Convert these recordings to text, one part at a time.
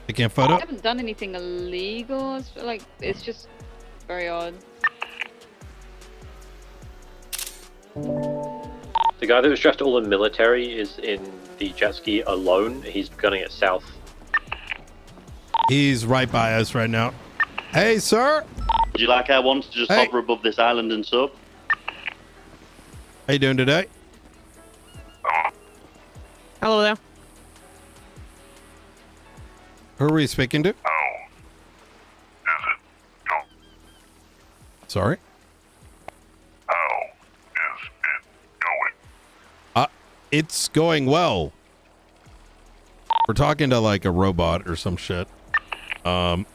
Taking a photo? I haven't done anything illegal. It's just very odd. The guy that was dressed all in military is in the jet ski alone. He's gunning it south. He's right by us right now. Hey, sir. Would you like our ones to just hover above this island and sub? How you doing today? Hello there. Who are we speaking to? Sorry? It's going well. We're talking to like a robot or some shit. All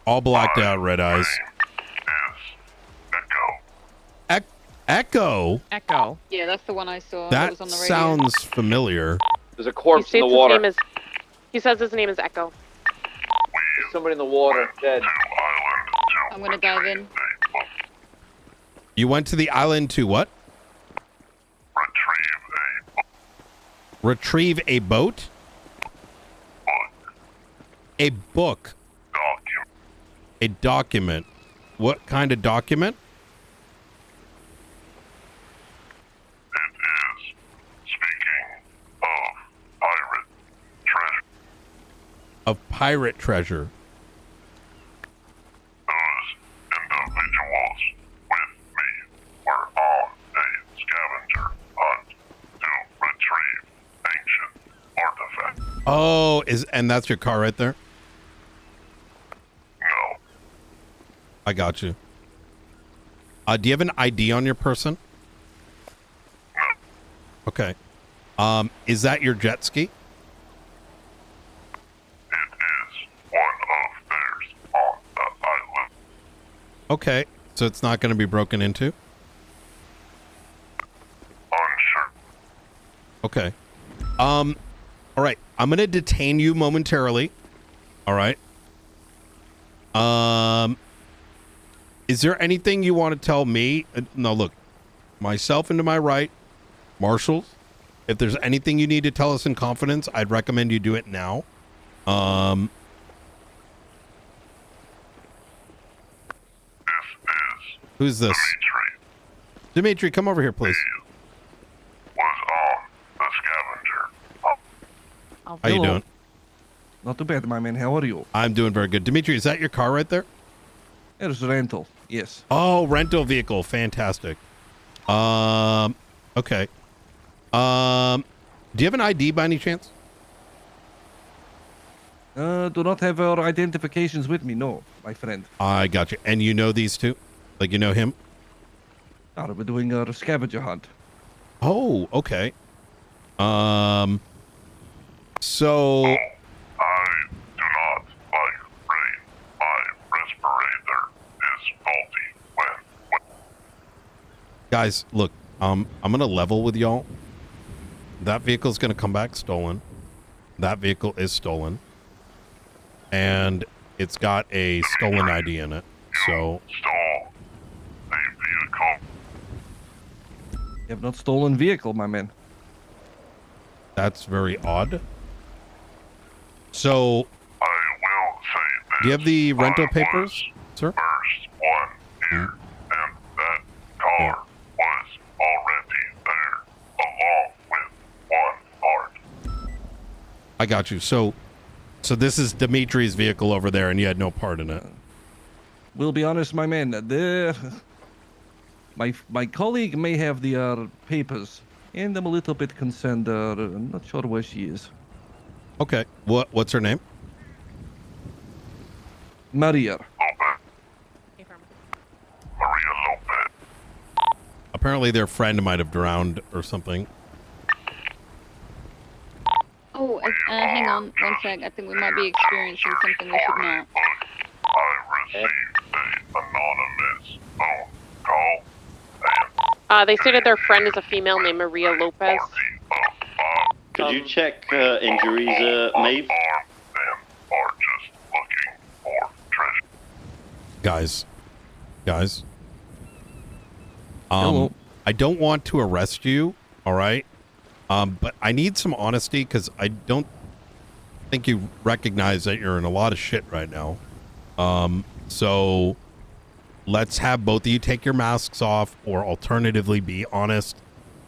blacked out, red eyes. Echo? Echo. Yeah, that's the one I saw. That was on the radio. sounds familiar. There's a corpse in the His water. name is, he says his name is Echo. There's somebody in the water, dead. I'm gonna dive in. You went to the island to what? Retrieve a boat? A book. A document. What kind of document? Of pirate treasure. Those individuals with me were on a scavenger hunt to retrieve ancient artifacts. Oh, and that's your car right there? No. I got you. Do you have an ID on your person? No. Okay. Is that your jet ski? Okay, so it's not going to be broken into? Unsure. Okay. All right. I'm going to detain you momentarily. All right. Is there anything you want to tell me? No, look. Myself and to my right, marshals. If there's anything you need to tell us in confidence, I'd recommend you do it now. Who's this? Dimitri, come over here, please. Was on the scavenger hunt. Oh, How you doing? Not too bad, my man. How are you? I'm doing very good. Dimitri, is that your car right there? It's rental. Yes. Oh, rental vehicle. Fantastic. Okay. Do you have an ID by any chance? Do not have our identifications with me, no, my friend. I got you. And you know these two? Like, you know him? We're doing a scavenger hunt. Oh, okay. So... I do not like rain. My respirator is faulty when... Guys, look, I'm going to level with y'all. That vehicle's going to come back stolen. That vehicle is stolen. And it's got a stolen ID in it. So... Stole a vehicle. You have not stolen vehicle, my man. That's very odd. So... I will say this. Do you have the rental papers, sir? First one here, and that car was already there, along with one part. I got you. So this is Dimitri's vehicle over there, and you had no part in it. We'll be honest, my man. My colleague may have the papers, and I'm a little bit concerned. I'm not sure where she is. Okay. What's her name? Maria. Maria Lopez. Apparently their friend might have drowned or something. Oh, hang on one sec. I think we might be experiencing something we should not. I received an anonymous phone call. They stated their friend is a female named Maria Lopez. Could you check injuries, Maeve? Them are just looking for treasure. Guys. Hello. I don't want to arrest you, all right? But I need some honesty because I don't think you recognize that you're in a lot of shit right now. So let's have both of you take your masks off, or alternatively be honest.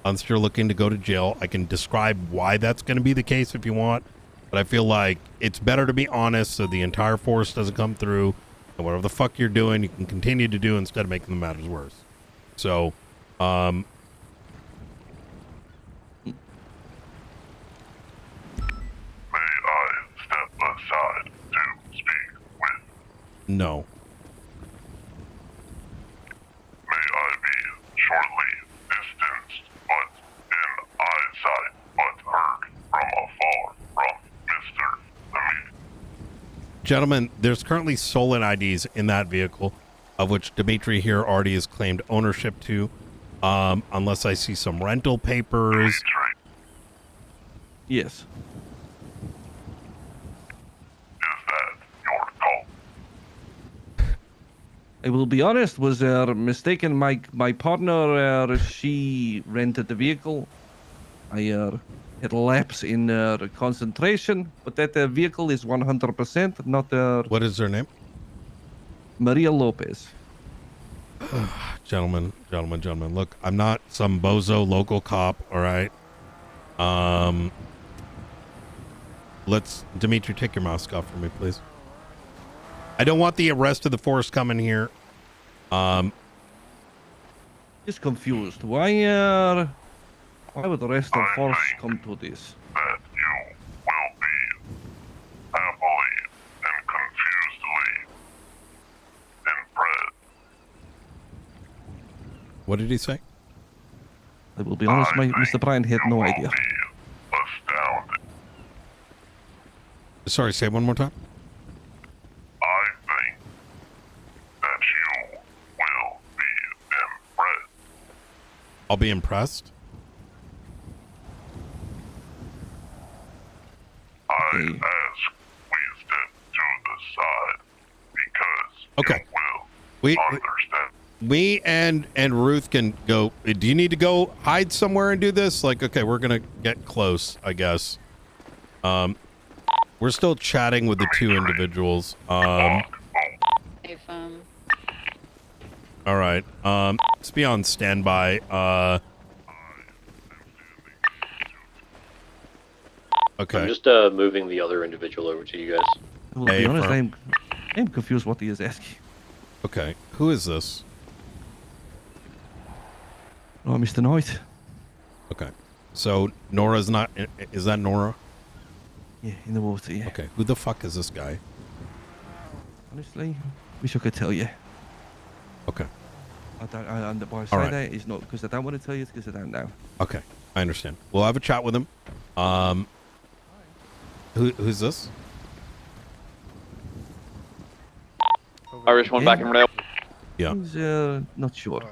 Unless you're looking to go to jail, I can describe why that's going to be the case if you want. But I feel like it's better to be honest so the entire force doesn't come through. And whatever the fuck you're doing, you can continue to do instead of making the matters worse. So, May I step aside to speak with? no. May I be shortly distanced, but in eyesight, but heard from afar from Mr. Dimitri? Gentlemen, there's currently stolen IDs in that vehicle, of which Dimitri here already has claimed ownership to. Unless I see some rental papers. Dimitri, Yes. is that your call? I will be honest, was mistaken. My partner, she rented the vehicle. I had lapse in concentration, but that vehicle is 100% not What is their name? Maria Lopez. Gentlemen, look, I'm not some bozo local cop, all right? Dimitri, take your mask off for me, please. I don't want the rest of the force coming here. Just confused. Why would the rest of force come to this? That you will be happily and confusedly impressed. What did he say? I will be honest, Mr. Bryan had no idea. Be astounded. Sorry, say it one more time. I think that you will be impressed. I'll be impressed. I Okay. ask we step to the side because Okay. you will We understand. me and Ruth can go. Do you need to go hide somewhere and do this? Like, okay, we're gonna get close, I guess. We're still chatting with the two individuals. If All right. Let's be on standby. Okay. I'm just moving the other individual over to you guys. I will Hey, be honest, firm. I'm confused what he is asking. Okay. Who is this? Oh, Mr. Knight. Okay. So Nora's not. Is that Nora? Yeah, in the water, yeah. Okay. Who the fuck is this guy? Honestly, wish I could tell you. Okay. I don't, and why I say All right. that is not because I don't want to tell you, it's because I don't know. Okay. I understand. We'll have a chat with him. Who's this? Irish one back in Rodeo. Yeah. He's, not sure.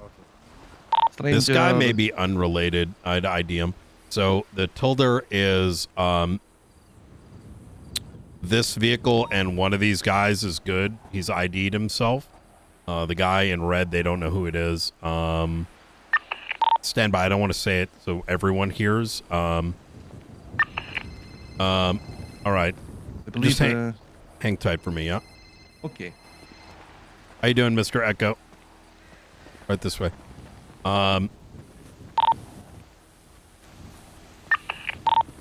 Strange, This guy may be unrelated. I'd ID him. So the Tilder is this vehicle, and one of these guys is good. He's ID'd himself. The guy in red, they don't know who it is. Stand by. I don't want to say it so everyone hears. All right. I believe, Just hang tight for me, yeah? okay. How you doing, Mr. Echo? Right this way.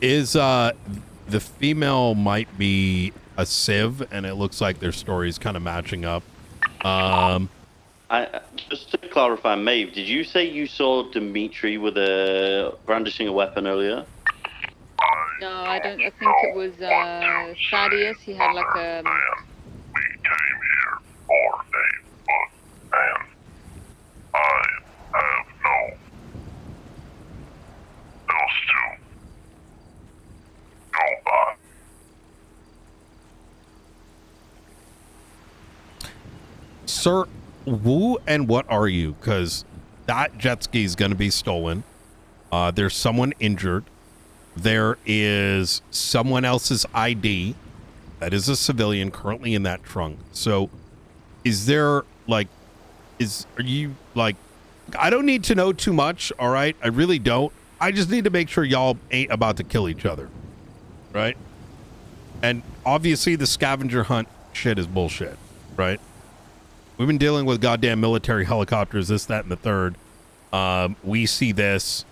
Is the female might be a Civ, and it looks like their stories kind of matching up. Just to clarify, Maeve, did you say you saw Dimitri with brandishing a weapon earlier? no, I don't. I think it was Thaddeus. He had like a. We came here for a book, and I have no else to go by. Sir, who and what are you? Because that jet ski is going to be stolen. There's someone injured. There is someone else's ID that is a civilian currently in that trunk. So is there like, are you like, I don't need to know too much. All right. I really don't. I just need to make sure y'all ain't about to kill each other. Right. And obviously the scavenger hunt shit is bullshit, right? We've been dealing with goddamn military helicopters, this, that, and the third. We see this.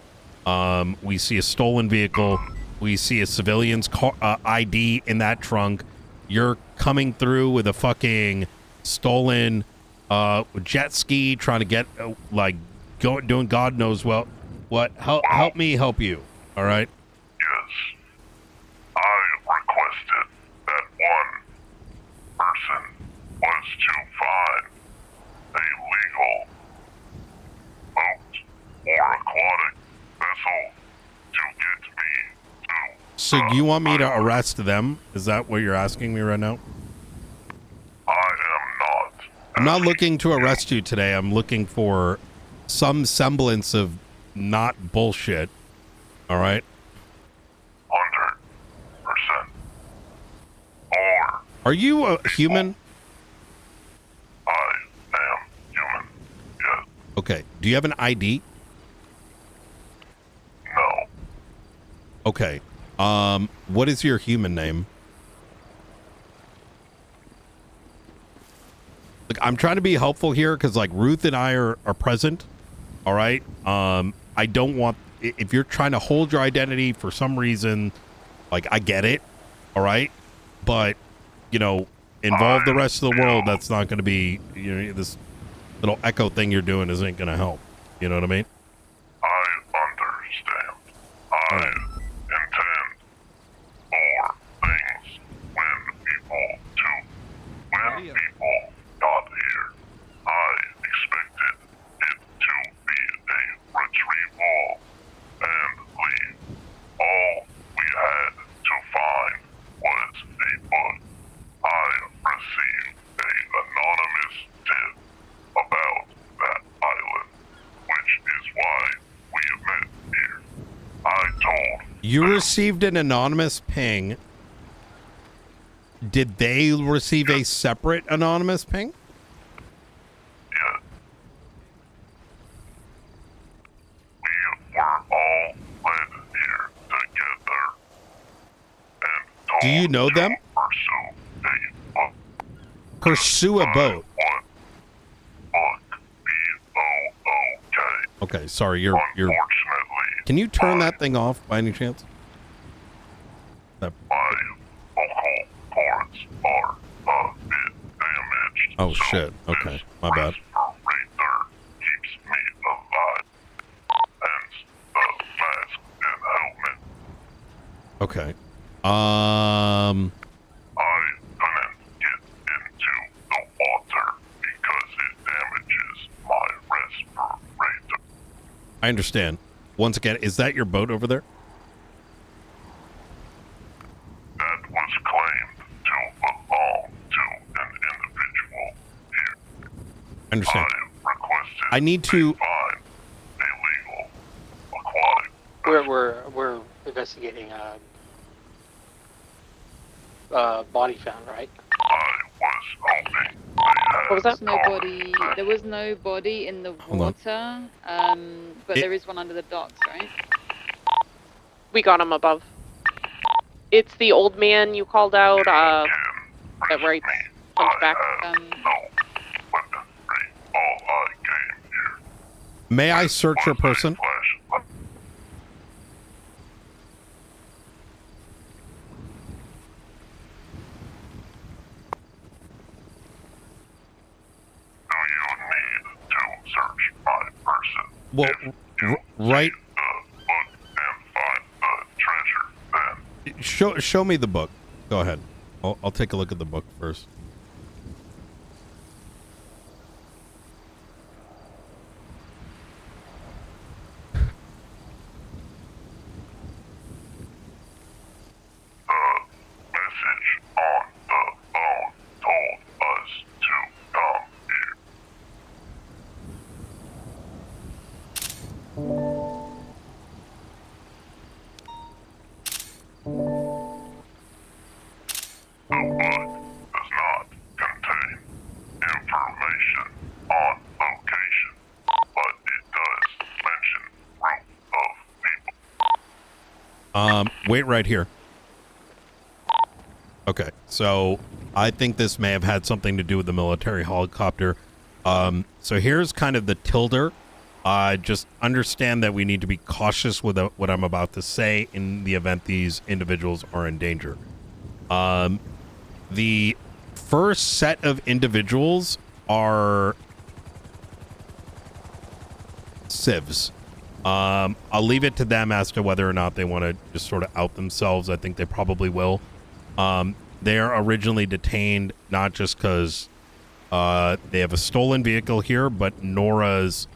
We see a stolen vehicle. We see a civilian's car, ID in that trunk. You're coming through with a fucking stolen jet ski, trying to get doing God knows what. Help me help you. All right. Yes. I requested that one person was to find a legal boat or aquatic vessel to get me to. So you want me to arrest them? Is that what you're asking me right now? I am not. I'm not looking to arrest you today. I'm looking for some semblance of not bullshit. All right. 100%. Or Are you a human? I am human. Yes. Okay. Do you have an ID? No. Okay. What is your human name? Look, I'm trying to be helpful here because like Ruth and I are present. All right. I don't want, if you're trying to hold your identity for some reason, like I get it. All right. But, you know, involve the rest of the world. That's not going to be, you know, this little echo thing you're doing isn't going to help. You know what I mean? I understand. I intend for things when people got here. I expected it to be a retrieval and leave. All we had to find was a book. I received an anonymous tip about that island, which is why we have met here. I told You them received an anonymous ping. Did they receive a separate anonymous ping? yes. We were all led here together and told Do you know them? to pursue a book. Pursue a boat. What book? B-O-O-K. Okay, sorry, you're. Unfortunately, Can you turn that thing off by any chance? my vocal cords are a bit damaged. Oh, so shit. Okay, this my bad. respirator keeps me alive. Hence the mask and helmet. Okay. I couldn't get into the water because it damages my respirator. I understand. Once again, is that your boat over there? That was claimed to belong to an individual here. I understand. I requested I need to. find a legal aquatic. We're investigating body found, right? I was hoping they had What was that? Nobody. There was no body in the on. water, but there is one under the docks, right? We got him above. It's the old man you called out, that writes, comes back. no weaponry. All I came here May I search your was a person? flashlight. Do you need to search my person? Well, right. The book and find the treasure, then Show me the book. Go ahead. I'll take a look at the book first. the message on the phone told us to come here. The book does not contain information on location, but it does mention group of people. Wait right here. Okay, so I think this may have had something to do with the military helicopter. So here's kind of the tilder. Just understand that we need to be cautious with what I'm about to say in the event these individuals are in danger. The first set of individuals are civs. I'll leave it to them as to whether or not they want to just sort of out themselves. I think they probably will. They are originally detained not just because they have a stolen vehicle here, but Nora's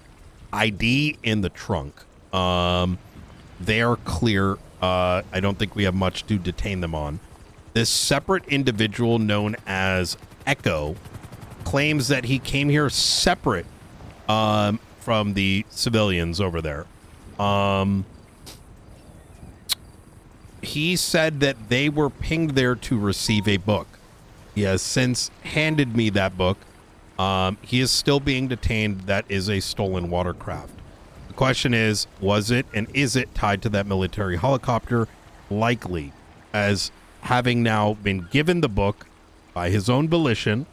ID in the trunk. They are clear. I don't think we have much to detain them on. This separate individual known as Echo claims that he came here separate from the civilians over there. He said that they were pinged there to receive a book. He has since handed me that book. He is still being detained. That is a stolen watercraft. The question is, was it and is it tied to that military helicopter? Likely, as having now been given the book by his own volition,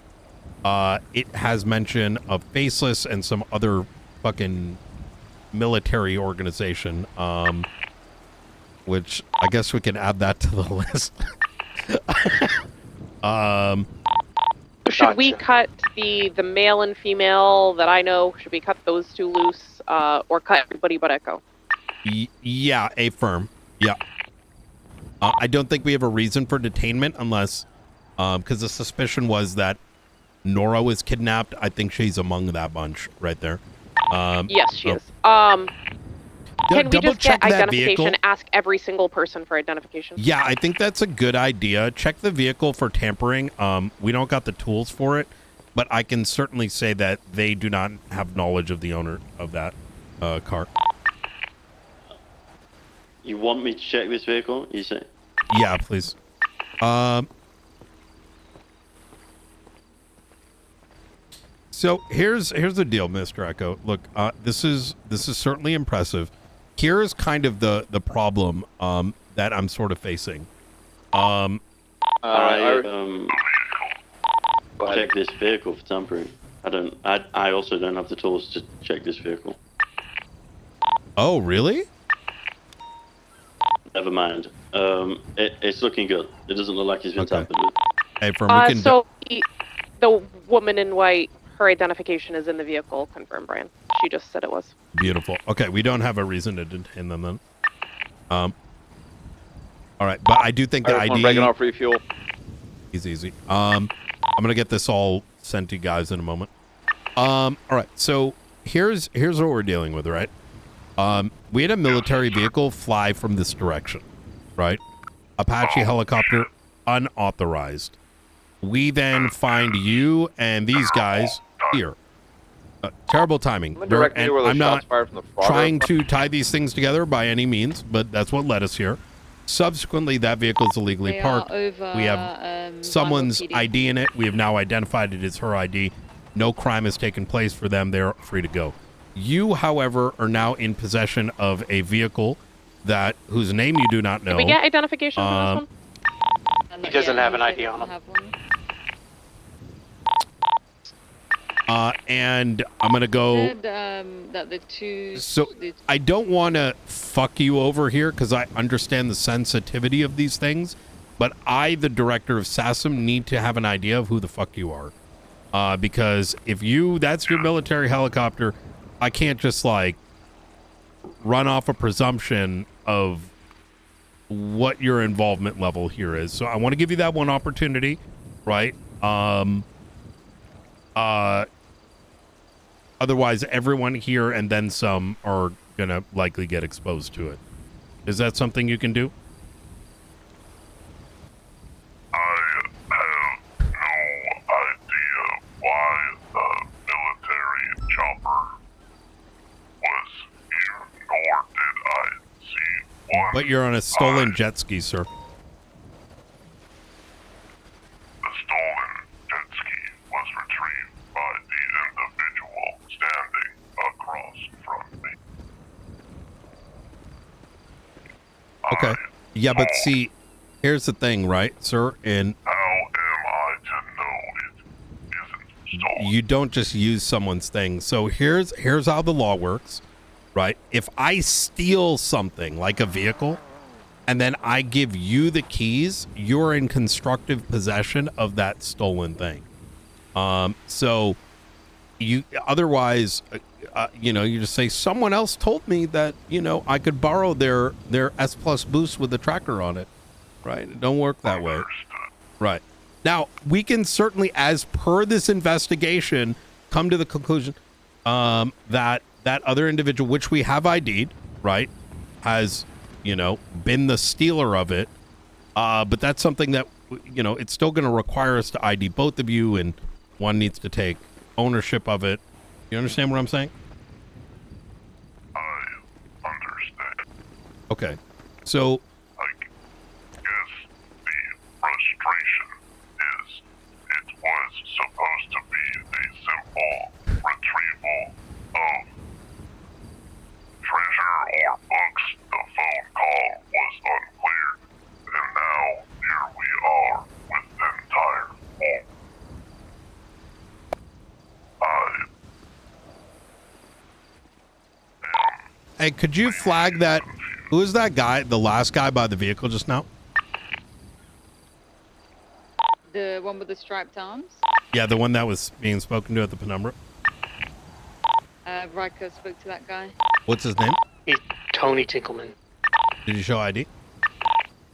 it has mention of Faceless and some other fucking military organization, which I guess we can add that to the list. Should we cut the male and female that I know? Should we cut those two loose, or cut everybody but Echo? Yeah, affirm. Yeah. I don't think we have a reason for detainment unless, because the suspicion was that Nora was kidnapped. I think she's among that bunch right there. Yes, she is. Can we just get identification? Ask every single person for identification. Yeah, I think that's a good idea. Check the vehicle for tampering. We don't got the tools for it, but I can certainly say that they do not have knowledge of the owner of that car. You want me to check this vehicle, you say? Yeah, please. So here's the deal, Mr. Echo. Look, this is certainly impressive. Here's kind of the problem that I'm sort of facing. Check this vehicle for tampering. I also don't have the tools to check this vehicle. Oh, really? Never mind. It's looking good. It doesn't look like it's been tampered with. Hey, we can so the woman in white, her identification is in the vehicle. Confirm, Brian. She just said it was. Beautiful. Okay, we don't have a reason to detain them then. All right, but I do think the ID. Breaking off refuel. Easy. I'm gonna get this all sent to you guys in a moment. All right. So here's what we're dealing with, right? We had a military vehicle fly from this direction, right? Apache helicopter, unauthorized. We then find you and these guys here. Terrible timing. I'm not trying to tie these things together by any means, but that's what led us here. Subsequently, that vehicle is illegally parked. We have someone's ID in it. We have now identified it as her ID. No crime has taken place for them. They're free to go. You, however, are now in possession of a vehicle whose name you do not know. Did we get identification for this one? He doesn't have an ID on him. And I'm gonna go. That the two. So I don't want to fuck you over here because I understand the sensitivity of these things, but I, the director of SASM, need to have an idea of who the fuck you are. Because if that's your military helicopter, I can't just like run off a presumption of what your involvement level here is. So I want to give you that one opportunity, right? Otherwise, everyone here and then some are going to likely get exposed to it. Is that something you can do? I have no idea why the military chopper was here, nor did I see one. But you're on a stolen jet ski, sir. The stolen jet ski was retrieved by the individual standing across from me. Okay. Yeah, but see, here's the thing, right, sir? And you don't just use someone's thing. So here's how the law works, right? If I steal something like a vehicle and then I give you the keys, you're in constructive possession of that stolen thing. So you otherwise, you know, you just say someone else told me that, you know, I could borrow their S Plus boost with the tracker on it, right? It don't work that way, right? Now we can certainly, as per this investigation, come to the conclusion that that other individual, which we have ID'd, right, has, you know, been the stealer of it. But that's something that, you know, it's still going to require us to ID both of you, and one needs to take ownership of it. You understand what I'm saying? I understand. Okay. So, I guess the frustration is it was supposed to be a simple retrieval of treasure or books. The phone call was unclear, and now here we are with the entire vault. hey, could you flag that? Who is that guy, the last guy by the vehicle just now? The one with the striped arms? Yeah, the one that was being spoken to at the penumbra. Riker spoke to that guy. What's his name? He's Tony Tinkleman. Did you show ID?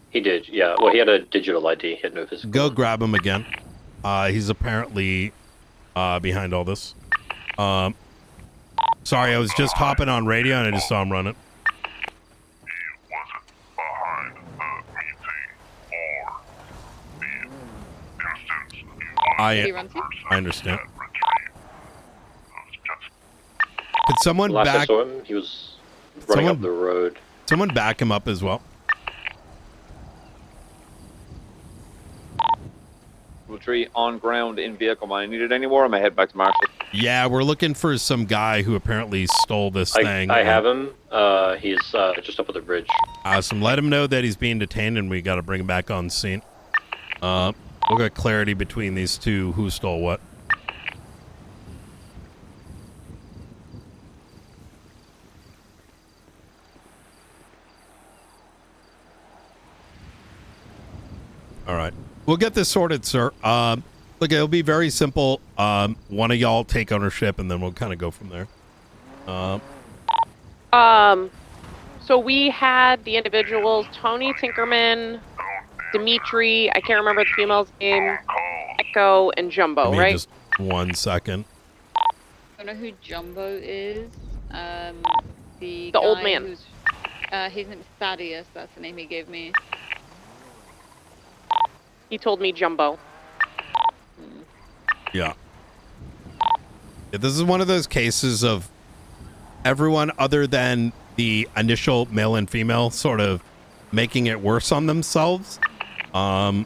He did, yeah. Well, he had a digital ID. He had no physical. Go grab him again. He's apparently behind all this. Sorry, I was just hopping on radio and I just saw him running. He wasn't behind the meeting or the instance. He was Did he run to? I understand. that retrieved. It was just Could someone Last I back saw him, he was running up the road. someone back him up as well? Tree on ground in vehicle. Am I needed anymore? Am I head back to Marshall? Yeah, we're looking for some guy who apparently stole this thing. I have him. He's just up at the bridge. Awesome. Let him know that he's being detained and we got to bring him back on scene. We'll get clarity between these two who stole what. All right. We'll get this sorted, sir. Look, it'll be very simple. One of y'all take ownership, and then we'll kind of go from there. So we had the individuals, Tony Tinkerman, Dimitri, I can't remember the female's name, Echo, and Jumbo, Give me right? just 1 second. I don't know who Jumbo is. The old guy man. Who's, his name is Thaddeus. That's the name he gave me. He told me Jumbo. Yeah. Yeah, this is one of those cases of everyone other than the initial male and female sort of making it worse on themselves. So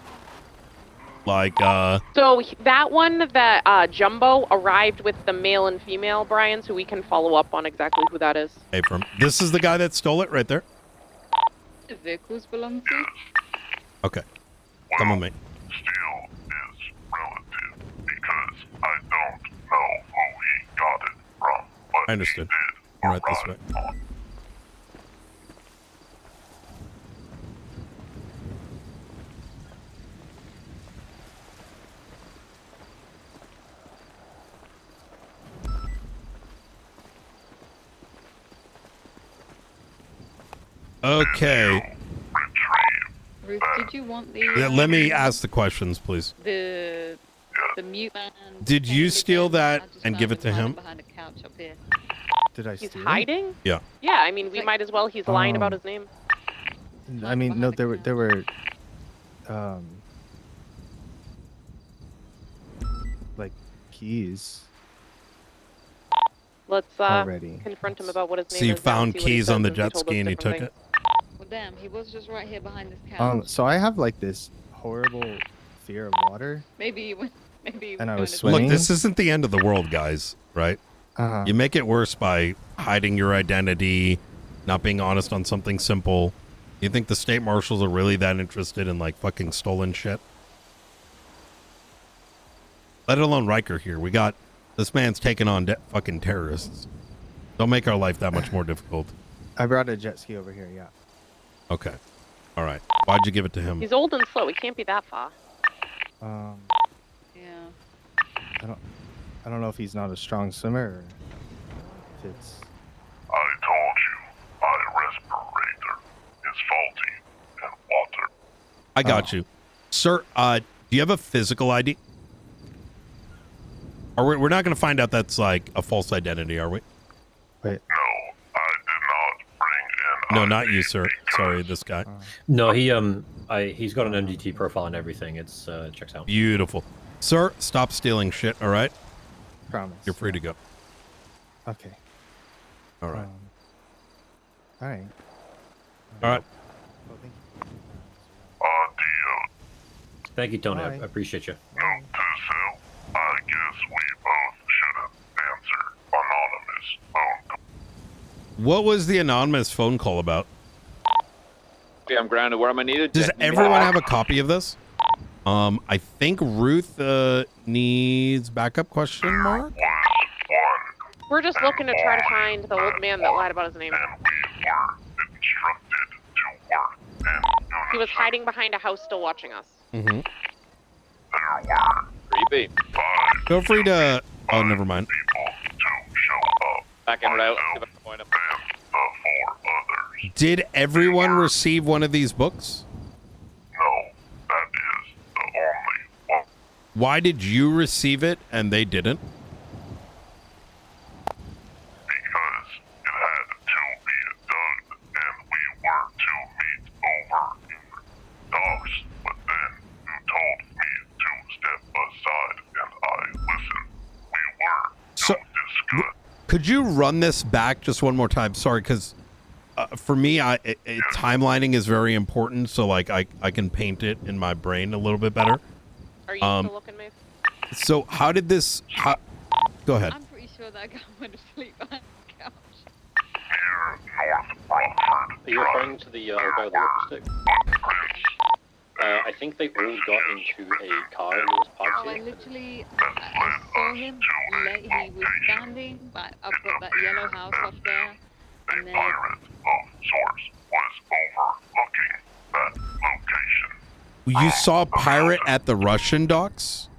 that one that Jumbo arrived with the male and female, Brian, so we can follow up on exactly who that is. hey, this is the guy that stole it right there. The vehicles belong to? Okay. Come on, mate. still is relative because I don't know who he got it from, but I understood. he did I'm right this arrive way. on. Okay. Ruth, did you want the... Yeah, let me ask the questions, please. The mute man... Did you thing steal again? that I just and found give it to him? Behind a couch up here. Did I He's steal it? hiding? Yeah. Yeah, I mean, we might as well. He's lying about Oh. his name. I mean, no, there were, like keys Let's already. confront him about what his name So you is. now found see what he keys says on the since he jet told us ski and he different took things. it? Well, damn, he was just right here behind this couch. So I have like this horrible fear of water, Maybe you went... Maybe you and I went was to- swimming. Look, this isn't the end of the world, guys, right? You make it worse by hiding your identity, not being honest on something simple. You think the state marshals are really that interested in like fucking stolen shit? Let alone Riker here. We got this man's taking on fucking terrorists. Don't make our life that much more difficult. I brought a jet ski over here. Yeah. Okay. All right. Why'd you give it to him? He's old and slow. He can't be that far. Yeah. I don't know if he's not a strong swimmer or if it's. I told you, my respirator is faulty and water. I got you. Sir, do you have a physical ID? Or we're not going to find out that's like a false identity, are we? Wait. No, I did not bring in. No, not you, sir. Sorry, this guy. No, he's got an MDT profile and everything. It's checks out. Beautiful. Sir, stop stealing shit, all right? Promise. You're free to go. Okay. All right. All right. All right. Well, thank you. Adios. Thank you, Tony. I Bye. appreciate you. Note to self, I guess we both should have answered anonymous phone call. What was the anonymous phone call about? Okay, I'm grounded. Where am I needed? Does everyone have a copy of this? I think Ruth needs backup question mark? Was one, We're just looking to try to find the old man that lied about his name. and we were instructed to work in unison. He was hiding behind a house still watching us. Mm-hmm. There were Creepy. 5 Feel free to... Oh, never mind. people to show up, Back in route. See if I can point him. and the 4 others. Did everyone receive one of these books? No, that is the only one. Why did you receive it and they didn't? Because it had to be done, and we were to meet over in docks, but then you told me to step aside, and I listened. We were So- to discuss. Could you run this back just one more time? Sorry, because for me, timelining is very important. So, like, I can paint it in my brain a little bit better. Are you still looking, Maeve? So, how did this... Go ahead. I'm pretty sure that guy went to sleep behind the couch. Near North Rockford Are you referring to the guy with the walker stick? Prince. I think they all got into a car that was Oh, parked I here. literally I saw him late. He was standing, but I've got that yellow house up there, A and then pirate of sorts was overlooking that location. You saw a pirate at the Russian docks?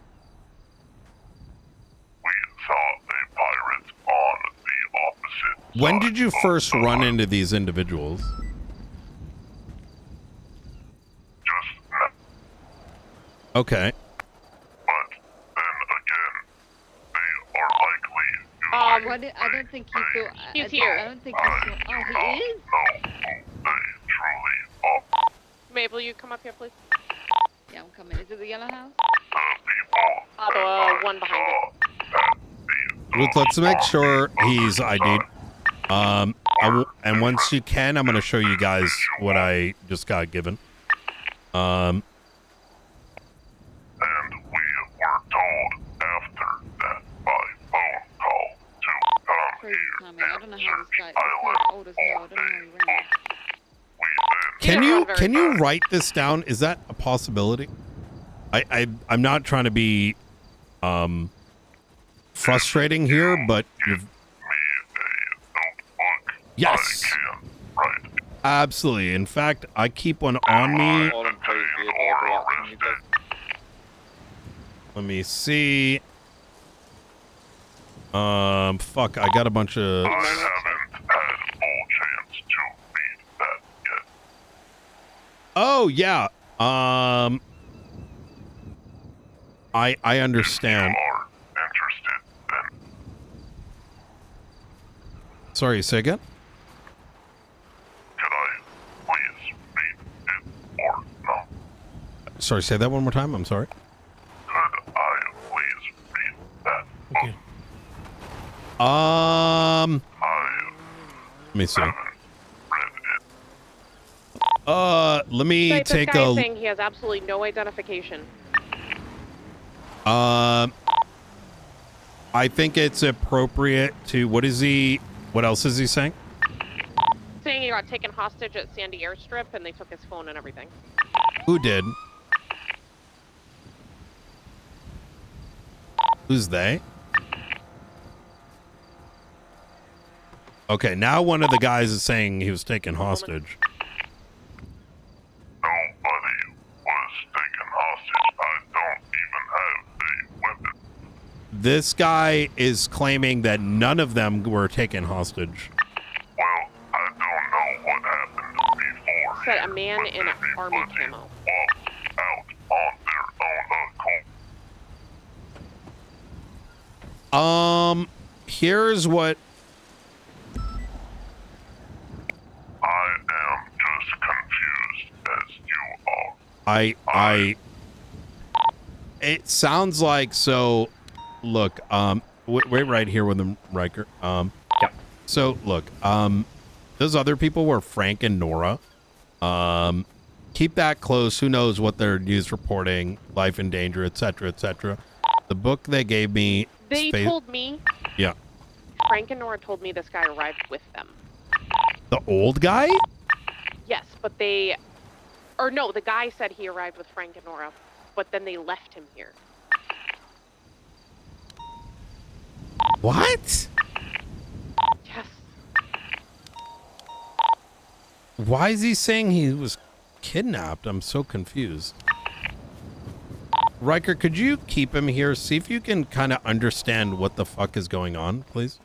We saw a pirate on the opposite When side did you of first the run line. into these individuals? Just now. Okay. But then again, they are likely using I don't think he saw. He's here. I don't think he saw. Oh, he is. know who they truly are. Maeve, will you come up here, please? Yeah, I'm coming. Is it the yellow house? The people The one behind it. Ruth, let's make sure he's ID'd. And once you can, I'm going to show you guys what I just got given. And we were told after that by phone call to come Crazy here timing. I don't know how this guy. and This search guy's old as hell. I don't know how he ran. We then Can you write this down? Is that a possibility? I'm not trying to be frustrating here, but you've me a notebook. yes, I can write absolutely. In fact, I keep one on me. All in place. Vehicle or overlap. You guys- Let me see. Fuck, I got a bunch of. I haven't had full chance to read that yet. Oh yeah. I understand. Are interested then? Sorry, say again. Can I please read it or no? Sorry, say that one more time. I'm sorry. Could I please read that book? Let me see. Haven't read it. Let me This take guy is a. saying he has absolutely no identification. I think it's appropriate to. What is he? What else is he saying? Saying he got taken hostage at Sandy Airstrip and they took his phone and everything. Who did? Who's they? Okay, now one of the guys is saying he was taken hostage. Nobody was taken hostage. I don't even have a weapon. This guy is claiming that none of them were taken hostage. Well, I don't know what happened before. Said a man in army camo. Walked out on their own accord. Here's what I am just confused as you are. it sounds like, so look, wait right here with him, Riker. Yeah. So look, those other people were Frank and Nora. Keep that close. Who knows what their news reporting, life in danger, etc., etc. The book they gave me. They told me. Yeah. Frank and Nora told me this guy arrived with them. The old guy? Yes, but the guy said he arrived with Frank and Nora, but then they left him here. What? Yes. Why is he saying he was kidnapped? I'm so confused. Riker, could you keep him here? See if you can kind of understand what the fuck is going on, please.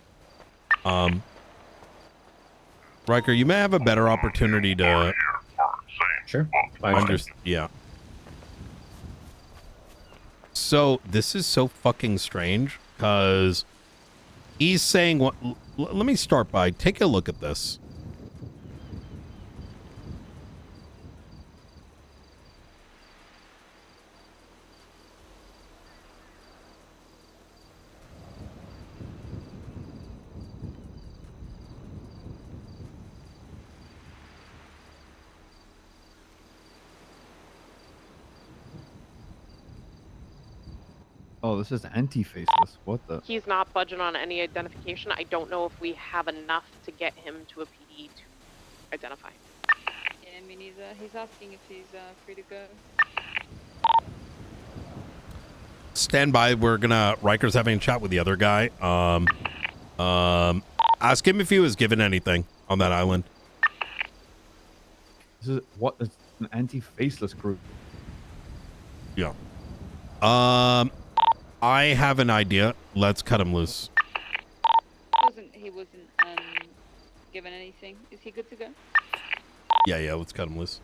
Riker, you may have a better opportunity to... Sure. I understand. Yeah. So, this is so fucking strange, because he's saying what... Let me start by... Take a look at this. Oh, this is anti-faceless. What the? He's not budging on any identification. I don't know if we have enough to get him to a PD to identify. Yeah, me neither. He's asking if he's free to go. Stand by. We're gonna... Riker's having a chat with the other guy. Ask him if he was given anything on that island. This is what? It's an anti-faceless group. Yeah. I have an idea. Let's cut him loose. He wasn't given anything. Is he good to go? Yeah, let's cut him loose.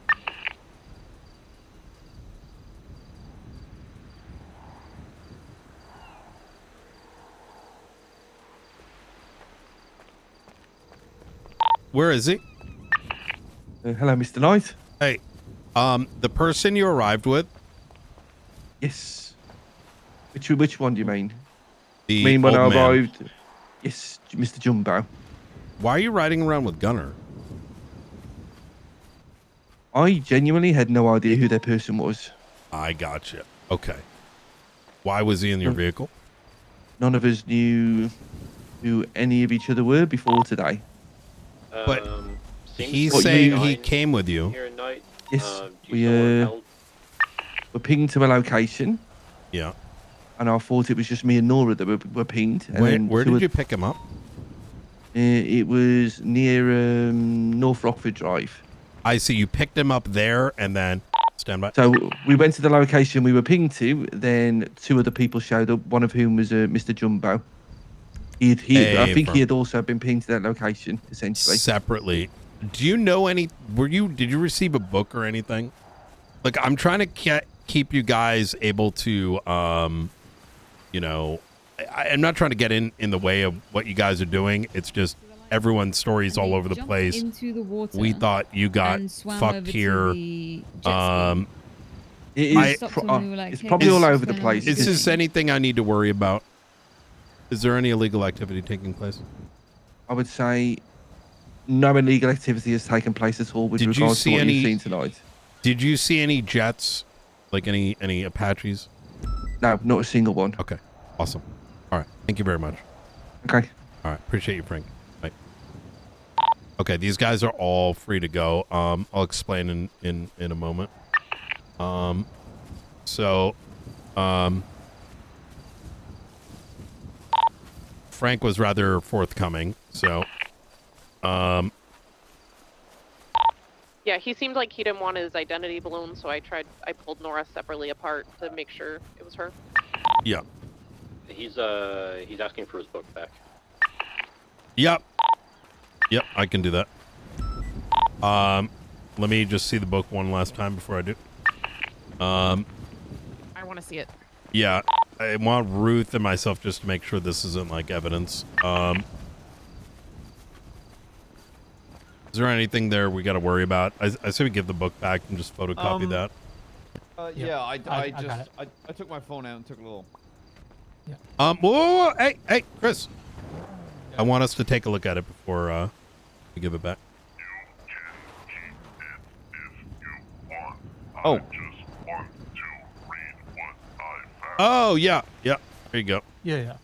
Where is he? Hello, Mr. Knight. Hey, the person you arrived with? Yes. Which one do you mean? The mean when I old man. arrived? Yes, Mr. Jumbo. Why are you riding around with Gunner? I genuinely had no idea who that person was. I gotcha. Okay. Why was he in your vehicle? None of us knew who any of each other were before today. But he's saying he came with you. Here at night. Yes, we were pinged to a location. Yeah. And I thought it was just me and Nora that were pinged. And Where did you pick him up? It was near North Rockford Drive. I see. You picked him up there and then... Stand by. So we went to the location we were pinged to. Then two other people showed up, one of whom was Mr. Jumbo. I think he had also been pinged to that location, essentially. Separately. Do you know any... Did you receive a book or anything? Like, I'm trying to keep you guys able to... you know, I'm not trying to get in the way of what you guys are doing. It's just everyone's stories all over the place. Into the water We thought you got fucked here. It is it's probably all over the place. Is this anything I need to worry about? Is there any illegal activity taking place? I would say no illegal activity has taken place at all with regards to what you've seen tonight. Did you see any jets? Like any Apaches? No, not a single one. Okay, awesome. All right, thank you very much. Okay. All right, appreciate you, Frank. Bye. Okay, these guys are all free to go. I'll explain in a moment. Frank was rather forthcoming. So, Yeah, he seemed like he didn't want his identity balloon, so I pulled Nora separately apart to make sure it was her. yeah. He's asking for his book back. Yep. Yep, I can do that. Let me just see the book one last time before I do. I want to see it. Yeah, I want Ruth and myself just to make sure this isn't like evidence. Is there anything there we got to worry about? I say we give the book back and just photocopy that. Yeah, I took my phone out and took a little. Yeah. Whoa, hey, Chris. I want us to take a look at it before we give it back. Oh. Oh, yeah. There you go. Yeah.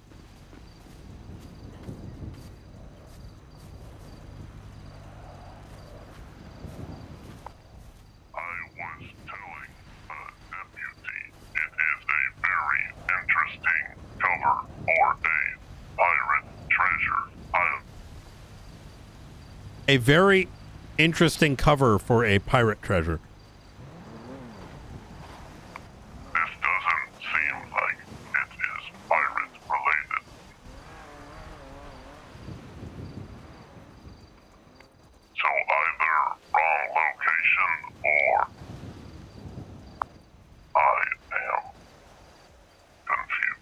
Interesting cover for a pirate treasure. A very interesting cover for a pirate treasure. This doesn't seem like it is pirate related. So either wrong location or I am confused.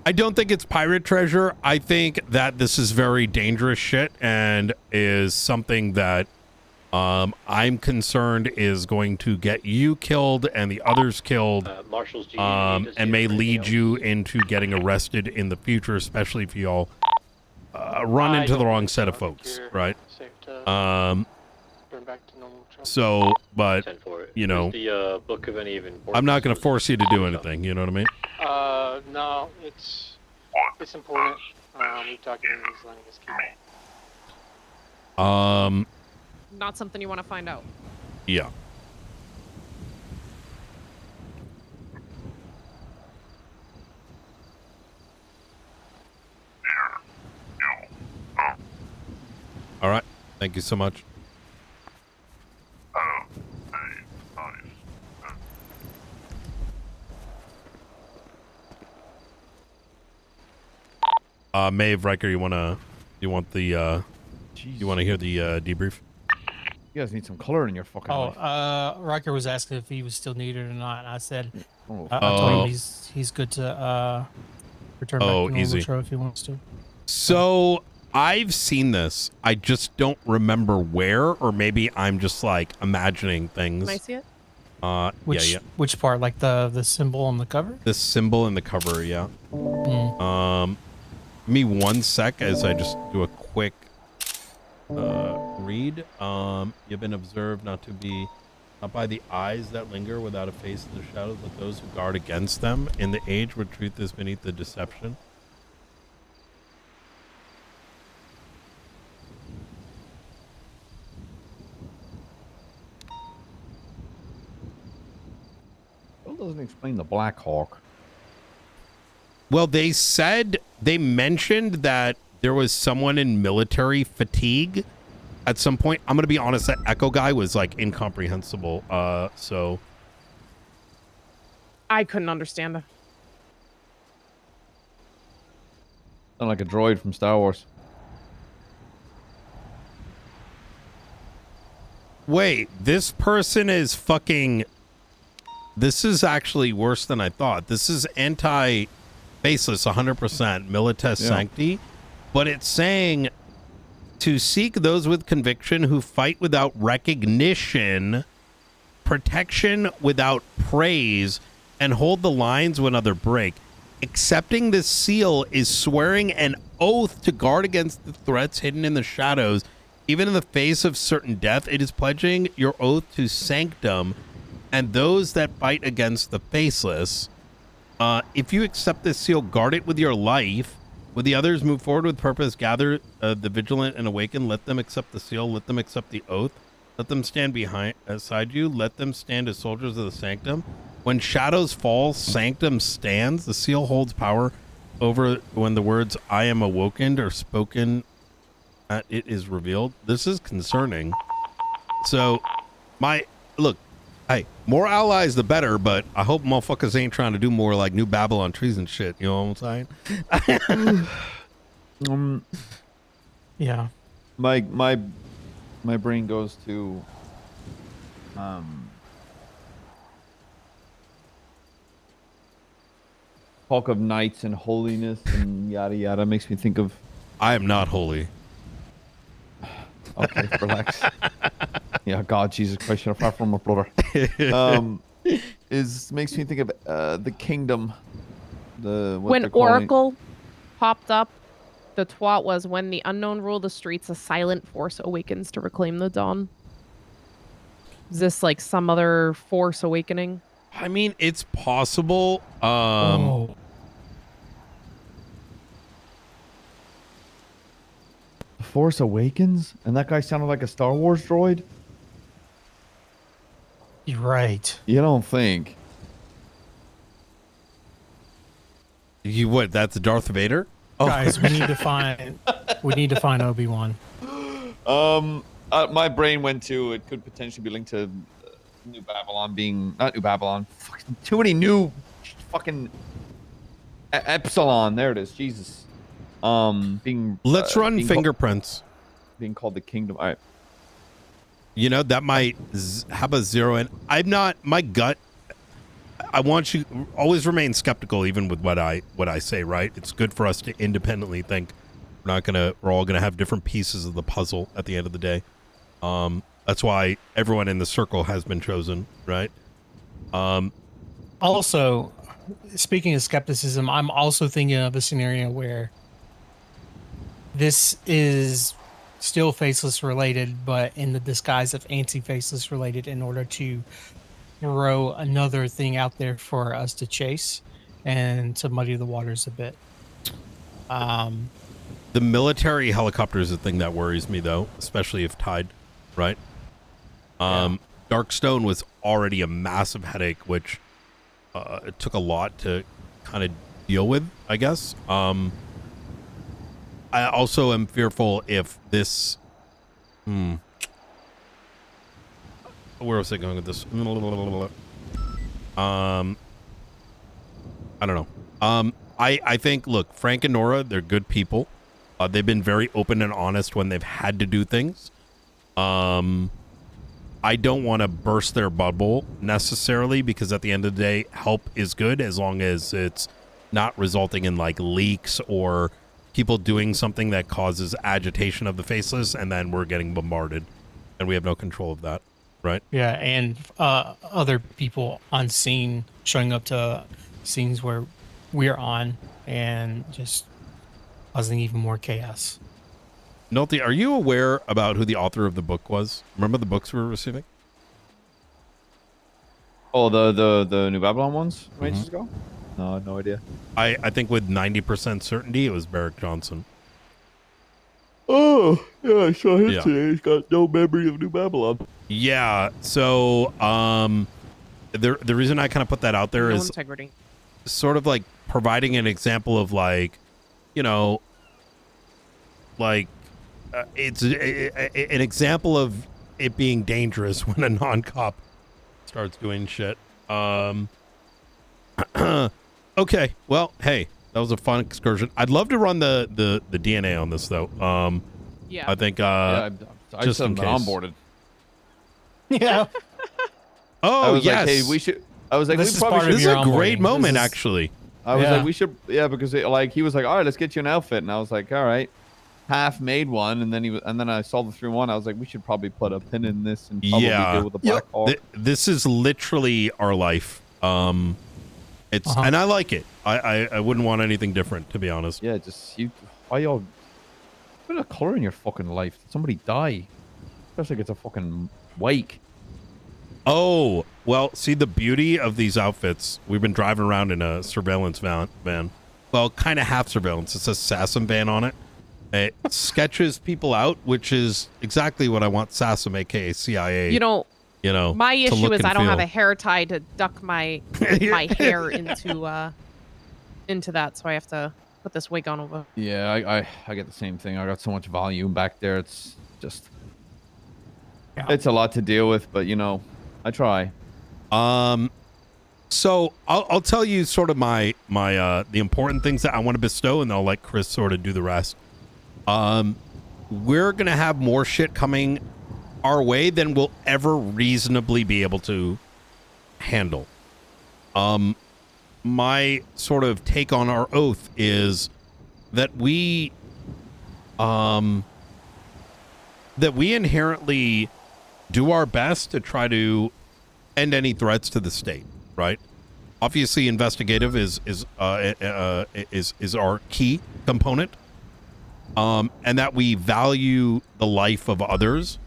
I don't think it's pirate treasure. I think that this is very dangerous shit and is something that I'm concerned is going to get you killed and the others killed, Marshall's and may lead you into getting arrested in the future, especially if you all run into the wrong set of folks, right? Turn back to normal travel. So, but you know, the book of any even. I'm not going to force you to do anything. You know what I mean? No, it's important. We're talking in these languages. Not something you want to find out. Yeah. All right. Thank you so much. Maeve, Riker, you want to hear the debrief? You guys need some color in your fucking life. Riker was asking if he was still needed or not, and I said, Oh. I told him he's good to return back to normal easy. show if he wants to. So I've seen this. I just don't remember where, or maybe I'm just like imagining things. Can I see it? Which part? Like the symbol on the cover? The symbol in the cover, yeah. Give me 1 sec as I just do a quick read. You've been observed not by the eyes that linger without a face in the shadows, but those who guard against them in the age where truth is beneath the deception. Still doesn't explain the Black Hawk. Well, they mentioned that there was someone in military fatigue at some point. I'm going to be honest, that Echo guy was like incomprehensible. So I couldn't understand that. Sound like a droid from Star Wars. wait, this person is fucking... This is actually worse than I thought. This is anti-faceless 100%, Milites Sancti. But it's saying to seek those with conviction who fight without recognition, protection without praise, and hold the lines when others break. Accepting this seal is swearing an oath to guard against the threats hidden in the shadows. Even in the face of certain death, it is pledging your oath to sanctum and those that fight against the faceless. If you accept this seal, guard it with your life. With the others, move forward with purpose. Gather the vigilant and awaken. Let them accept the seal. Let them accept the oath. Let them stand beside you. Let them stand as soldiers of the sanctum. When shadows fall, sanctum stands. The seal holds power over when the words "I am awokened" are spoken. It is revealed. This is concerning. So, look. Hey, more allies the better, but I hope motherfuckers ain't trying to do more like New Babylon trees and shit. You know what I'm saying? Yeah. My brain goes to talk of knights and holiness and yada yada. Makes me think of. I am not holy. Okay, relax. Yeah, God, Jesus Christ, you're far from my brother. Makes me think of the kingdom. When Oracle popped up, the twat was when the unknown rule the streets, a silent force awakens to reclaim the dawn. Is this like some other force awakening? I mean, it's possible. The Force Awakens, and that guy sounded like a Star Wars droid. You're right. You don't think? You what? That's Darth Vader. Oh. Guys, we need to find Obi-Wan. My brain went to it could potentially be linked to New Babylon being not New Babylon. Fucking too many new fucking Epsilon. There it is. Jesus. Let's run fingerprints. Being called the kingdom. All right. You know that might have a zero in. I'm not. My gut. I want you always remain skeptical, even with what I say. Right? It's good for us to independently think. We're all gonna have different pieces of the puzzle at the end of the day. That's why everyone in the circle has been chosen, right? Also, speaking of skepticism, I'm also thinking of a scenario where this is still faceless related, but in the disguise of anti-faceless related, in order to throw another thing out there for us to chase and to muddy the waters a bit. The military helicopter is the thing that worries me, though, especially if tied, right? Darkstone was already a massive headache, which it took a lot to kind of deal with, I guess. I also am fearful if this... Where was I going with this? I don't know. I think, look, Frank and Nora, they're good people. They've been very open and honest when they've had to do things. I don't want to burst their bubble necessarily, because at the end of the day, help is good as long as it's not resulting in like leaks or people doing something that causes agitation of the faceless, and then we're getting bombarded and we have no control of that, right? Yeah, and other people on scene showing up to scenes where we're on and just causing even more chaos. Nolte, are you aware about who the author of the book was? Remember the books we were receiving? Oh, the New Babylon ones ages ago? No, no idea. I think with 90% certainty it was Barrick Johnson. Oh, yeah, I saw him today. He's got no memory of New Babylon. Yeah, so the reason I kind of put that out there is integrity. Sort of like providing an example of like, you know, like it's an example of it being dangerous when a non-cop starts doing shit. Okay, well, hey, that was a fun excursion. I'd love to run the DNA on this though. Yeah, I think I just in case. onboarded. Yeah. Oh yes. yes. Like, hey, we should. I was like, this we is probably part of should. This is your a great onboarding. moment, This is- actually. I was Yeah. like, we should, because like he was like, all right, let's get you an outfit, and I was like, all right, half made one, and then I saw the 3-1. I was like, we should probably put a pin in this and probably deal with the Black Hawk. This is literally our life. It's and I like it. I wouldn't want anything different, to be honest. Yeah, just why y'all put a color in your fucking life? Did somebody die? Especially if it's a fucking wake. Oh, well, see the beauty of these outfits. We've been driving around in a surveillance van. Well, kind of half surveillance. It says SASM van on it. It sketches people out, which is exactly what I want SASM, aka CIA. You know, you know. My to issue look is and I don't have feel. a hair tie to duck my hair into that, so I have to put this wig on over. Yeah, I get the same thing. I got so much volume back there. It's just, it's a lot to deal with, but you know, I try. So I'll tell you sort of my the important things that I want to bestow, and I'll let Chris sort of do the rest. We're gonna have more shit coming our way than we'll ever reasonably be able to handle. My sort of take on our oath is that we inherently do our best to try to end any threats to the state, right? Obviously, investigative is our key component, and that we value the life of others,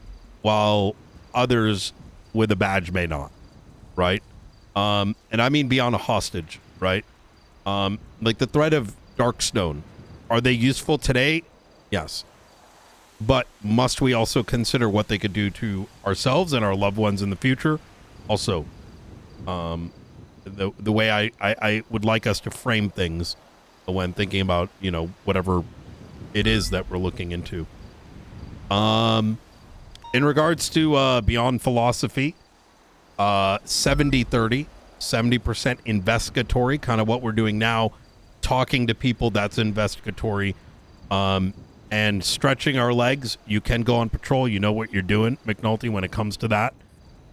while others with a badge may not, right? And I mean beyond a hostage, right? Like the threat of Darkstone, are they useful today? Yes. But must we also consider what they could do to ourselves and our loved ones in the future? Also, the way I would like us to frame things when thinking about, you know, whatever it is that we're looking into. In regards to beyond philosophy, 70-30, 70% investigatory, kind of what we're doing now, talking to people, that's investigatory. And stretching our legs, you can go on patrol, you know what you're doing, McNulty, when it comes to that.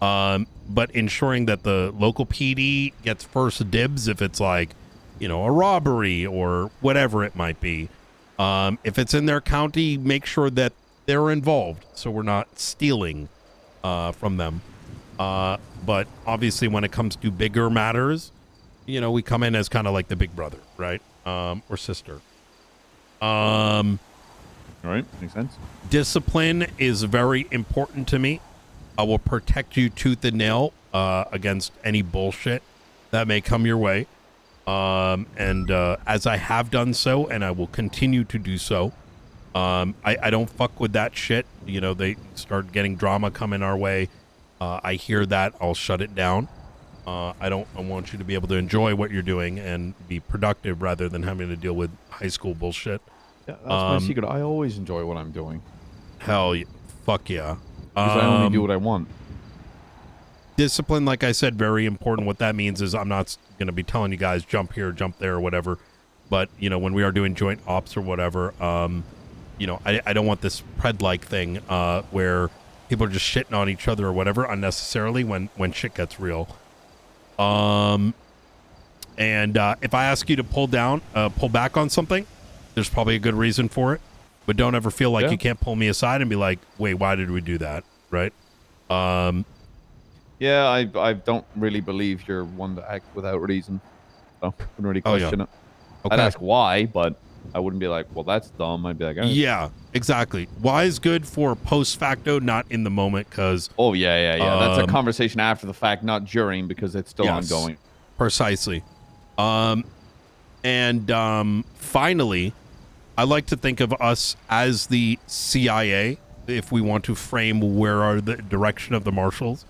But ensuring that the local PD gets first dibs if it's like, you know, a robbery or whatever it might be. If it's in their county, make sure that they're involved so we're not stealing from them. But obviously when it comes to bigger matters, you know, we come in as kind of like the big brother, right? Or sister. All right, makes sense. Discipline is very important to me. I will protect you tooth and nail against any bullshit that may come your way. And as I have done so, and I will continue to do so, I don't fuck with that shit. You know, they start getting drama coming our way. I hear that, I'll shut it down. I want you to be able to enjoy what you're doing and be productive rather than having to deal with high school bullshit. Yeah, that's my secret. I always enjoy what I'm doing. Hell, fuck yeah. Because I only do what I want. Discipline, like I said, very important. What that means is I'm not going to be telling you guys jump here, jump there, or whatever. But, you know, when we are doing joint ops or whatever, you know, I don't want this pred-like thing where people are just shitting on each other or whatever unnecessarily when shit gets real. And if I ask you to pull back on something, there's probably a good reason for it. But don't ever feel like you can't pull me aside and be like, wait, why did we do that? Right? Yeah, I don't really believe you're one to act without reason. So I wouldn't really question it. Okay. I'd ask why, but I wouldn't be like, well, that's dumb. I'd be like, oh. Yeah, exactly. Why is good for post facto, not in the moment, because... Oh, yeah. That's a conversation after the fact, not during, because it's still ongoing. Precisely. Finally, I like to think of us as the CIA, if we want to frame where are the direction of the marshals.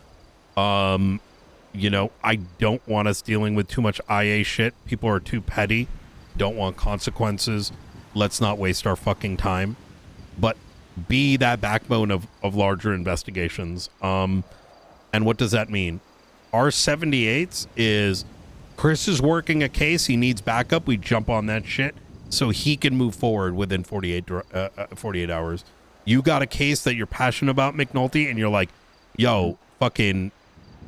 You know, I don't want us dealing with too much IA shit. People are too petty. Don't want consequences. Let's not waste our fucking time. But be that backbone of larger investigations. And what does that mean? Our 78s is Chris is working a case. He needs backup. We jump on that shit so he can move forward within 48 hours. You got a case that you're passionate about, McNulty, and you're like, yo, fucking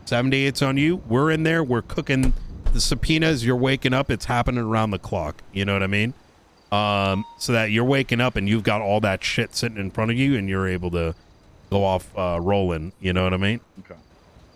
78's on you. We're in there. We're cooking the subpoenas. You're waking up. It's happening around the clock. You know what I mean? So that you're waking up and you've got all that shit sitting in front of you and you're able to go off rolling. You know what I mean? Okay.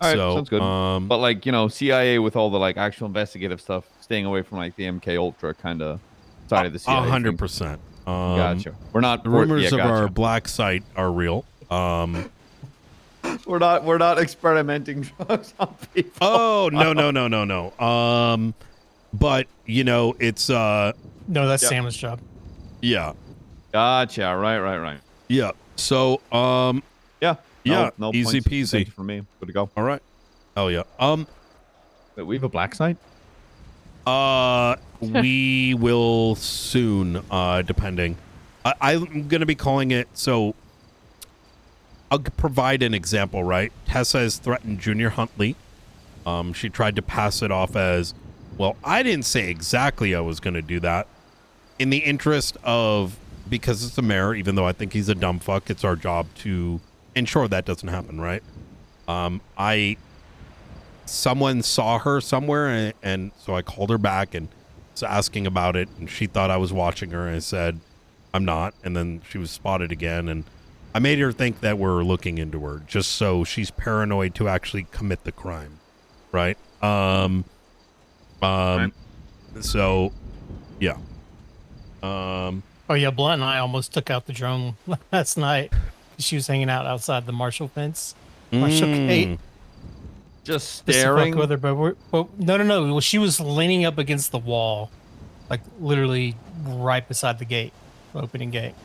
All right, so, sounds good. But like, you know, CIA with all the like actual investigative stuff, staying away from like the MK Ultra kind of side of the CIA. 100%. Gotcha. We're not the rumors of our black site are real. We're not experimenting drugs on people. Oh, no. But you know, it's no, that's Sam's job. Yeah. Gotcha. Right. Yeah. So yeah. Yeah, no easy points peasy for me. Good to go. All right. Oh yeah. Wait, we have a black site. We will soon. Depending. I'm gonna be calling it. So I'll provide an example. Right. Tessa has threatened Junior Huntley. She tried to pass it off as, well, I didn't say exactly I was going to do that. In the interest of, because it's the mayor, even though I think he's a dumb fuck, it's our job to ensure that doesn't happen, right? Someone saw her somewhere, and so I called her back and was asking about it, and she thought I was watching her, and I said, I'm not, and then she was spotted again, and I made her think that we're looking into her, just so she's paranoid to actually commit the crime. Right. So, yeah. Oh yeah, Blunt and I almost took out the drone last night. She was hanging out outside the Marshall fence, Marshall gate, just staring with her. But no. Well, she was leaning up against the wall, like literally right beside the gate, opening gate.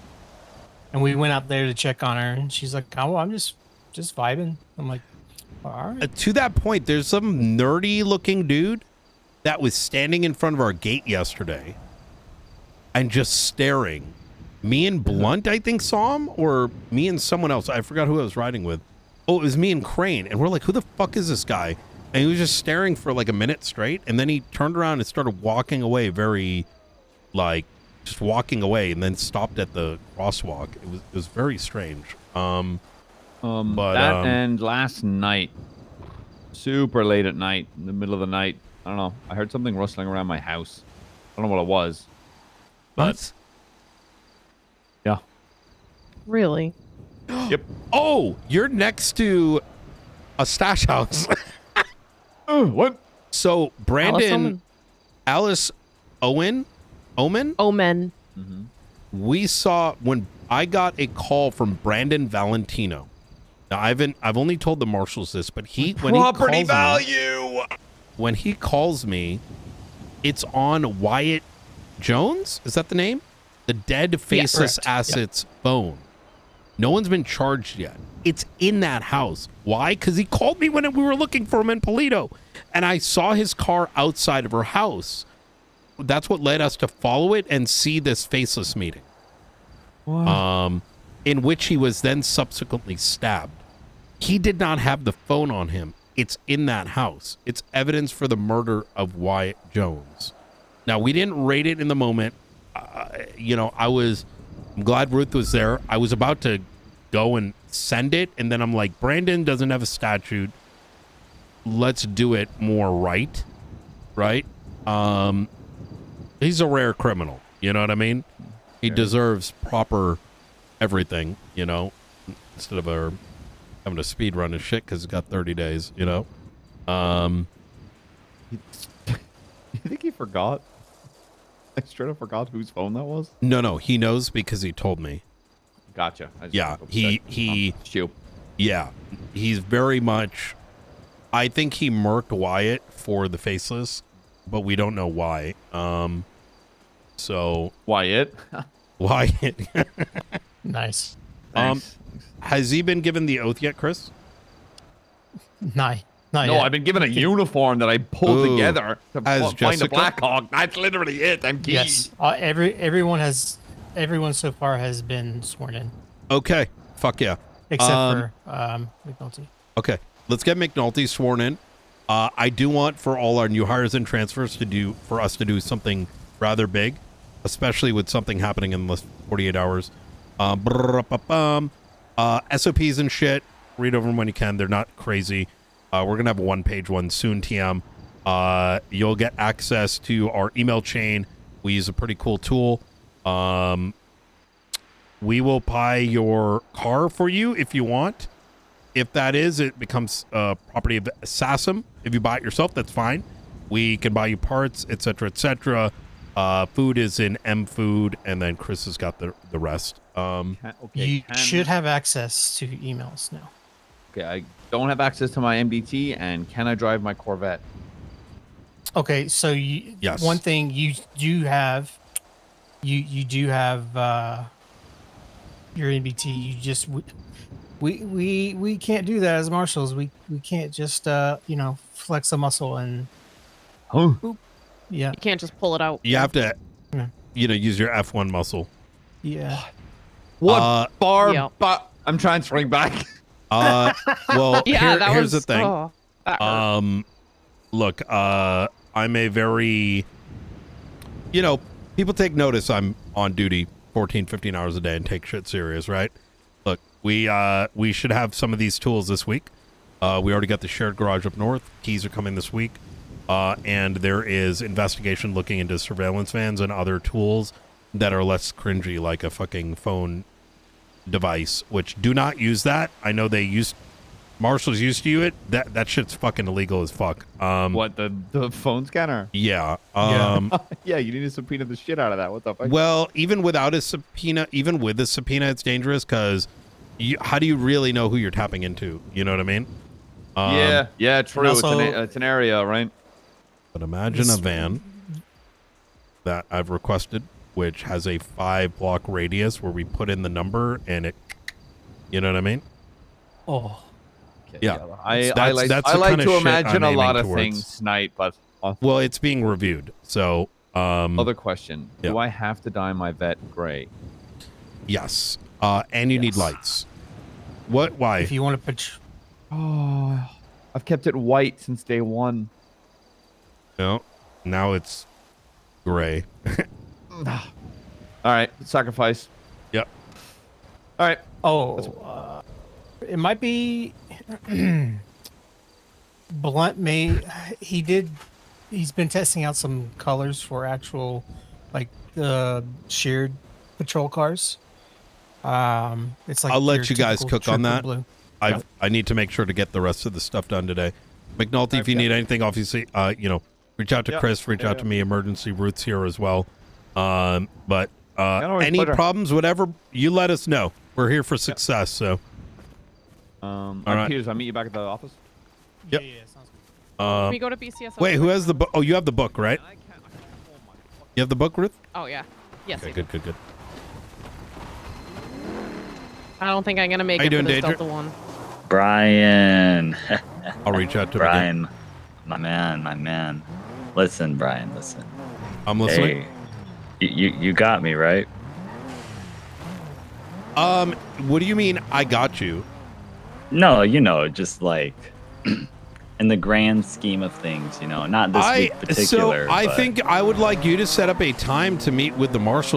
And we went out there to check on her, and she's like, "Oh, I'm just vibing." I'm like, all right. To that point, there's some nerdy looking dude that was standing in front of our gate yesterday and just staring. Me and Blunt, I think, saw him, or me and someone else. I forgot who I was riding with. Oh, it was me and Crane. And we're like, who the fuck is this guy? And he was just staring for like a minute straight. And then he turned around and started walking away just walking away, and then stopped at the crosswalk. It was very strange. And last night, super late at night, in the middle of the night, I don't know, I heard something rustling around my house. I don't know what it was. But yeah. Really? Yep. Oh, you're next to a stash house. What? So Brandon, Alice Omen. Mm-hmm. We saw when I got a call from Brandon Valentino. Now I've only told the marshals this, but when he calls me, it's on Wyatt Jones. Is that the name? The dead faceless assets phone. No one's been charged yet. It's in that house. Why? Because he called me when we were looking for him in Polito, and I saw his car outside of her house. That's what led us to follow it and see this faceless meeting. What? In which he was then subsequently stabbed. He did not have the phone on him. It's in that house. It's evidence for the murder of Wyatt Jones. Now, we didn't rate it in the moment. I'm glad Ruth was there. I was about to go and send it, and then I'm like, Brandon doesn't have a statute. Let's do it more right? He's a rare criminal. You know what I mean? He deserves proper everything, instead of having to speed run his shit because he's got 30 days, You think he forgot? I straight up forgot whose phone that was? No, he knows because he told me. Gotcha. Yeah, he's very much, I think he murked Wyatt for the faceless, but we don't know why. So Wyatt. Nice. Has he been given the oath yet, Chris? Not No, yet. I've been given a uniform that I pulled together to find Jessica? a Blackhawk. That's literally it. I'm key. Yes. Everyone so far has been sworn in, Okay. Fuck yeah. except for McNulty. Okay. Let's get McNulty sworn in. I do want for all our new hires and transfers for us to do something rather big, especially with something happening in the 48 hours. SOPs and shit. Read over them when you can. They're not crazy. We're going to have a one-page one soon, TM. You'll get access to our email chain. We use a pretty cool tool. We will buy your car for you if you want. If that is, it becomes property of SASM. If you buy it yourself, that's fine. We can buy you parts, etc., etc. Food is in M Food, and then Chris has got the rest. You should have access to emails now. Okay, I don't have access to my MDT, and can I drive my Corvette? Okay, so Yes. one thing you do have, you do have your NBT. We can't do that as marshals. We can't just flex a muscle and boop. Yeah. You can't just pull it out. You have to, Yeah. use your F1 muscle. Yeah. What bar? Yeah. I'm transferring back. Well, Yeah, here's the thing. Oh, that hurt. Look, I'm a very, people take notice I'm on duty 14, 15 hours a day and take shit serious, right? Look, we should have some of these tools this week. We already got the shared garage up north. Keys are coming this week. And there is investigation looking into surveillance vans and other tools that are less cringy, like a fucking phone device, which do not use that. I know marshals used to use it. That shit's fucking illegal as fuck. What, the phone scanner? Yeah. Yeah, you need to subpoena the shit out of that. What the fuck? Well, even without a subpoena, even with a subpoena, it's dangerous because how do you really know who you're tapping into? You know what I mean? Yeah, true. Also, it's an area, right? But imagine a van that I've requested, which has a 5-block radius where we put in the number and it, you know what I mean? Oh. Okay, yeah. I like that's the to kind of shit imagine I'm a lot aiming of towards. things tonight, but well, it's being reviewed. So, other question: yeah. Do I have to dye my vet gray? Yes. And you need lights. What? Why? If you want to put. Oh, I've kept it white since day one. No. Now it's gray. All right, sacrifice. Yep. All right. Oh, it might be. Blunt may. He's been testing out some colors for actual, like the shared patrol cars. It's like I'll let your you guys typical cook on triple that. blue. I need to make sure to get the rest of the stuff done today. McNulty, if you need anything, obviously, reach out to Chris, reach out to me. Emergency Ruth's here as well. But any problems, whatever, you let us know. We're here for success. So, all right. right, Peters, I'll meet you back at the office. Yep. Yeah, sounds good. Can we go to BCS? Wait, who has the book? Oh, you have the book, right? You have the book, Ruth? Oh yeah. Yes. Okay, I do. good. I don't think I'm gonna make How you it doing, for this Daedra? Delta one. Brian. I'll reach out to Brian, my man. Listen, Brian, listen. I'm listening. Hey, you got me, right? What do you mean I got you? No, just like in the grand scheme of things, not this week particular. So I but- think I would like you to set up a time to meet with the marshals